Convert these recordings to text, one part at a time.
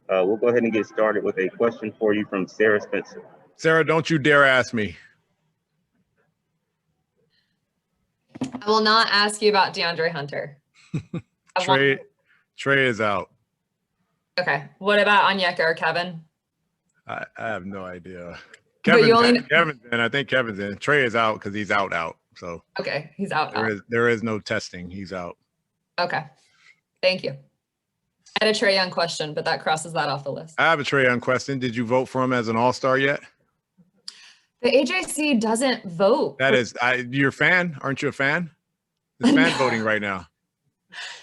We'll go ahead and get started with a question for you from Sarah Spencer. Sarah, don't you dare ask me. I will not ask you about DeAndre Hunter. Trey is out. Okay. What about Onyeka or Kevin? I have no idea. Kevin's in. I think Kevin's in. Trey is out because he's out. So okay, he's out. There is no testing. He's out. Okay. Thank you. I had a Trae Young question, but that crosses that off the list. I have a Trae Young question. Did you vote for him as an All-Star yet? The AJC doesn't vote. You're a fan? Aren't you a fan? There's fan voting right now.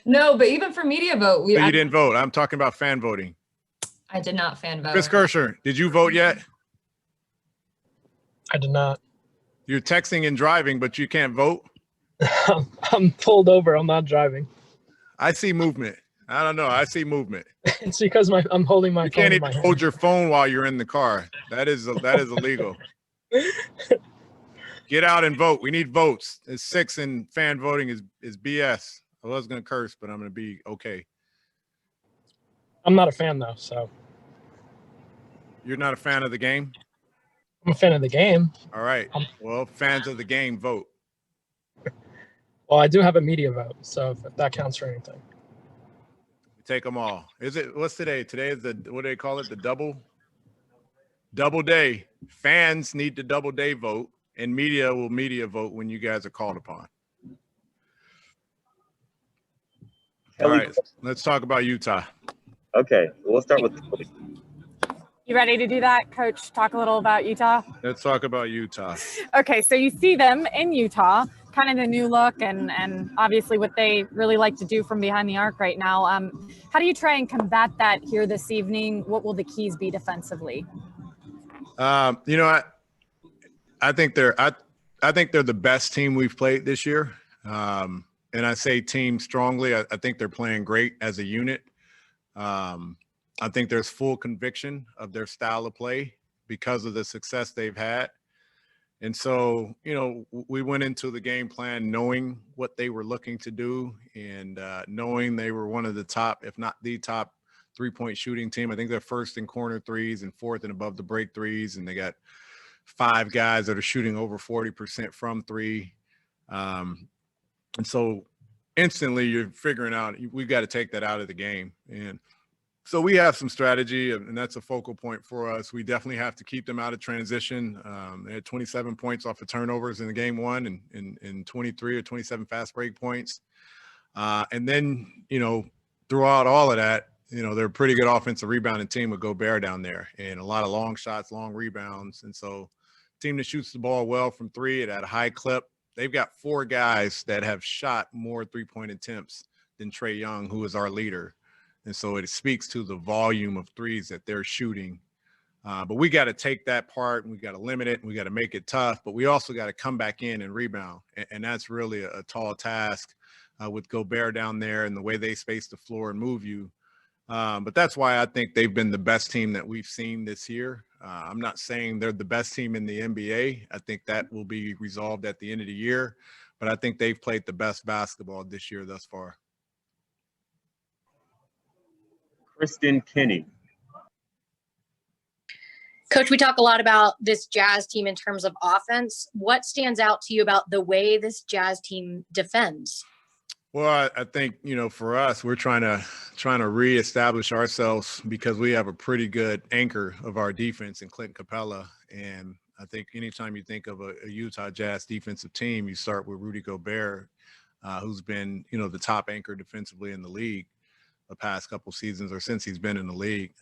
No, but even for media vote. You didn't vote. I'm talking about fan voting. I did not fan vote. Chris Kirscher, did you vote yet? I did not. You're texting and driving, but you can't vote? I'm pulled over. I'm not driving. I see movement. I don't know. I see movement. It's because I'm holding my phone. You can't even hold your phone while you're in the car. That is illegal. Get out and vote. We need votes. It's 6 and fan voting is BS. I was going to curse, but I'm going to be okay. I'm not a fan, though, so. You're not a fan of the game? I'm a fan of the game. All right. Well, fans of the game, vote. Well, I do have a media vote, so if that counts for anything. Take them all. What's today? Today is what do they call it? The double day. Fans need to double day vote, and media will media vote when you guys are called upon. All right, let's talk about Utah. Okay, we'll start with. You ready to do that, Coach? Talk a little about Utah? Let's talk about Utah. Okay, so you see them in Utah, kind of the new look and obviously what they really like to do from behind the arc right now. How do you try and combat that here this evening? What will the keys be defensively? I think they're the best team we've played this year. And I say team strongly. I think they're playing great as a unit. I think there's full conviction of their style of play because of the success they've had. And so, we went into the game plan knowing what they were looking to do and knowing they were one of the top, if not the top, three-point shooting team. I think they're first in corner threes and fourth and above the break threes. And they got 5 guys that are shooting over 40% from three. And so instantly you're figuring out we've got to take that out of the game. And so we have some strategy, and that's a focal point for us. We definitely have to keep them out of transition. They had 27 points off of turnovers in the game one and 23 or 27 fast break points. And then, throughout all of that, they're a pretty good offensive rebounding team with Gobert down there and a lot of long shots, long rebounds. And so team that shoots the ball well from three at a high clip. They've got 4 guys that have shot more three-point attempts than Trae Young, who is our leader. And so it speaks to the volume of threes that they're shooting. But we got to take that part and we got to limit it and we got to make it tough. But we also got to come back in and rebound. And that's really a tall task with Gobert down there and the way they space the floor and move you. But that's why I think they've been the best team that we've seen this year. I'm not saying they're the best team in the NBA. I think that will be resolved at the end of the year. But I think they've played the best basketball this year thus far. Kristen Kenny. Coach, we talk a lot about this Jazz team in terms of offense. What stands out to you about the way this Jazz team defends? Well, I think, for us, we're trying to reestablish ourselves because we have a pretty good anchor of our defense in Clint Capella. And I think anytime you think of a Utah Jazz defensive team, you start with Rudy Gobert, who's been, the top anchor defensively in the league the past couple seasons or since he's been in the league.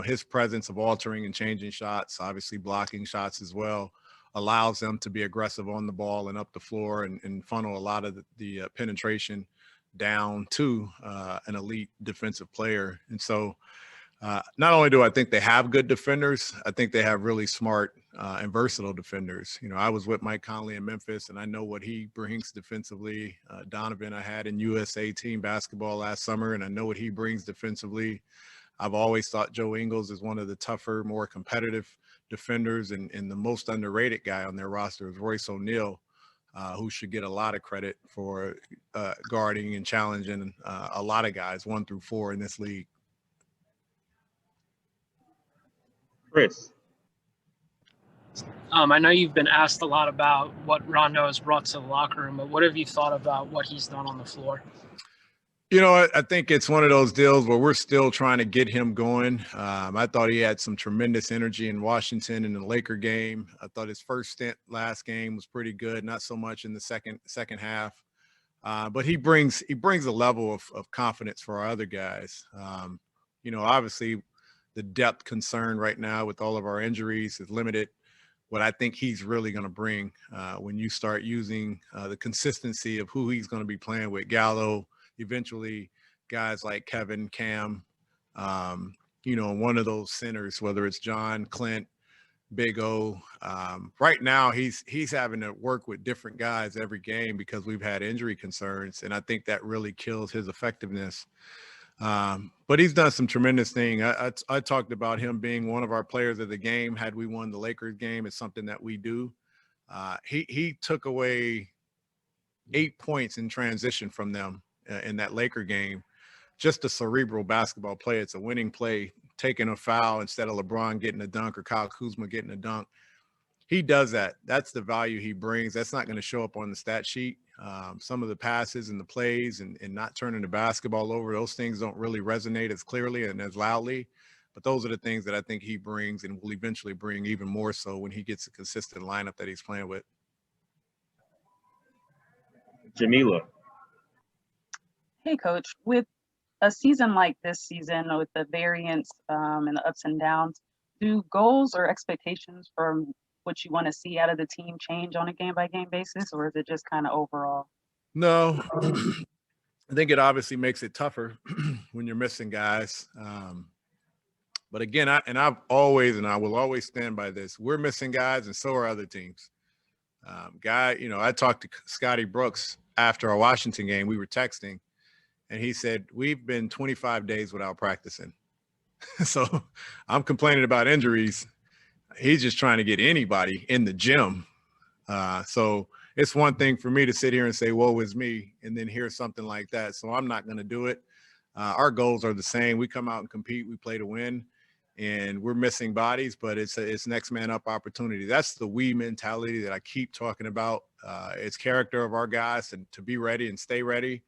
His presence of altering and changing shots, obviously blocking shots as well, allows them to be aggressive on the ball and up the floor and funnel a lot of the penetration down to an elite defensive player. And so not only do I think they have good defenders, I think they have really smart and versatile defenders. I was with Mike Conley in Memphis, and I know what he brings defensively. Donovan I had in USA team basketball last summer, and I know what he brings defensively. I've always thought Joe Ingles is one of the tougher, more competitive defenders, and the most underrated guy on their roster is Royce O'Neal, who should get a lot of credit for guarding and challenging a lot of guys 1 through 4 in this league. Chris. I know you've been asked a lot about what Rondo has brought to the locker room, but what have you thought about what he's done on the floor? You know, I think it's one of those deals where we're still trying to get him going. I thought he had some tremendous energy in Washington in the Laker game. I thought his first stint last game was pretty good, not so much in the second half. But he brings a level of confidence for our other guys. You know, obviously the depth concern right now with all of our injuries is limited. What I think he's really going to bring when you start using the consistency of who he's going to be playing with, Gallo, eventually guys like Kevin, Cam, you know, one of those centers, whether it's John, Clint, Big O. Right now he's having to work with different guys every game because we've had injury concerns, and I think that really kills his effectiveness. But he's done some tremendous thing. I talked about him being one of our players of the game. Had we won the Lakers game, it's something that we do. He took away 8 points in transition from them in that Laker game. Just a cerebral basketball play. It's a winning play, taking a foul instead of LeBron getting a dunk or Kyle Kuzma getting a dunk. He does that. That's the value he brings. That's not going to show up on the stat sheet. Some of the passes and the plays and not turning the basketball over, those things don't really resonate as clearly and as loudly. But those are the things that I think he brings and will eventually bring even more so when he gets a consistent lineup that he's playing with. Jamila. Hey, Coach. With a season like this season, with the variance and the ups and downs, do goals or expectations for what you want to see out of the team change on a game-by-game basis, or is it just kind of overall? No, I think it obviously makes it tougher when you're missing guys. But again, I will always stand by this. We're missing guys, and so are other teams. I talked to Scotty Brooks after our Washington game. We were texting, and he said, we've been 25 days without practicing. So I'm complaining about injuries. He's just trying to get anybody in the gym. So it's one thing for me to sit here and say, woe is me, and then hear something like that. So I'm not going to do it. Our goals are the same. We come out and compete. We play to win, and we're missing bodies, but it's next man up opportunity. That's the we mentality that I keep talking about. It's character of our guys to be ready and stay ready.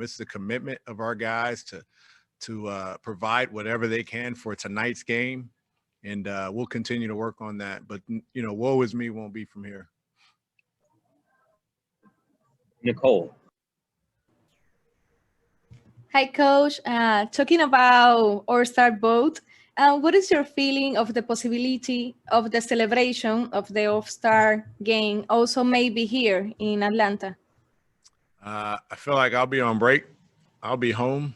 It's the commitment of our guys to provide whatever they can for tonight's game. And we'll continue to work on that. But, you know, woe is me won't be from here. Nicole. Hi, Coach. Talking about AllStar vote, what is your feeling of the possibility of the celebration of the AllStar game also maybe here in Atlanta? I feel like I'll be on break. I'll be home.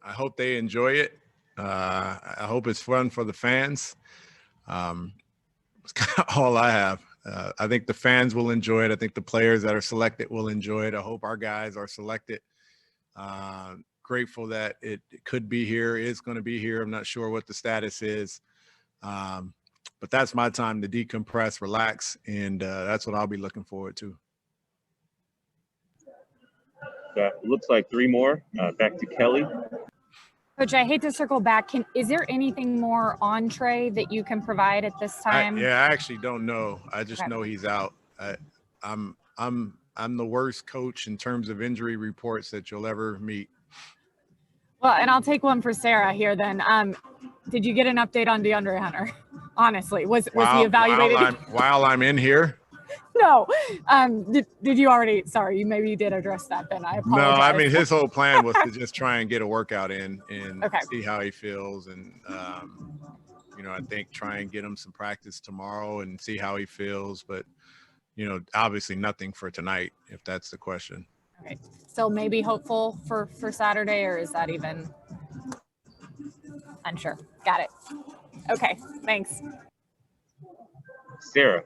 I hope they enjoy it. I hope it's fun for the fans. It's kind of all I have. I think the fans will enjoy it. I think the players that are selected will enjoy it. I hope our guys are selected. Grateful that it could be here, is going to be here. I'm not sure what the status is. But that's my time to decompress, relax, and that's what I'll be looking forward to. Looks like 3 more. Back to Kelly. Coach, I hate to circle back. Is there anything more on Trey that you can provide at this time? I actually don't know. I just know he's out. I'm the worst coach in terms of injury reports that you'll ever meet. Well, and I'll take one for Sarah here then. Did you get an update on DeAndre Hunter? Honestly, was he evaluated? While I'm in here? No. Did you already? Sorry, maybe you did address that then. I apologize. No, I mean, his whole plan was to just try and get a workout in and see how he feels. And, I think try and get him some practice tomorrow and see how he feels. But, obviously nothing for tonight, if that's the question. Okay. So maybe hopeful for Saturday, or is that even unsure? Got it. Okay, thanks. Sarah.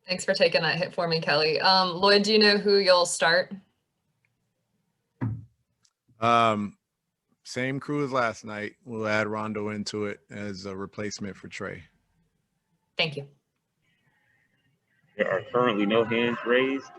Thanks for taking that hit for me, Kelly. Lloyd, do you know who you'll start? Same crew as last night. We'll add Rondo into it as a replacement for Trey. Thank you. There are currently no hands raised,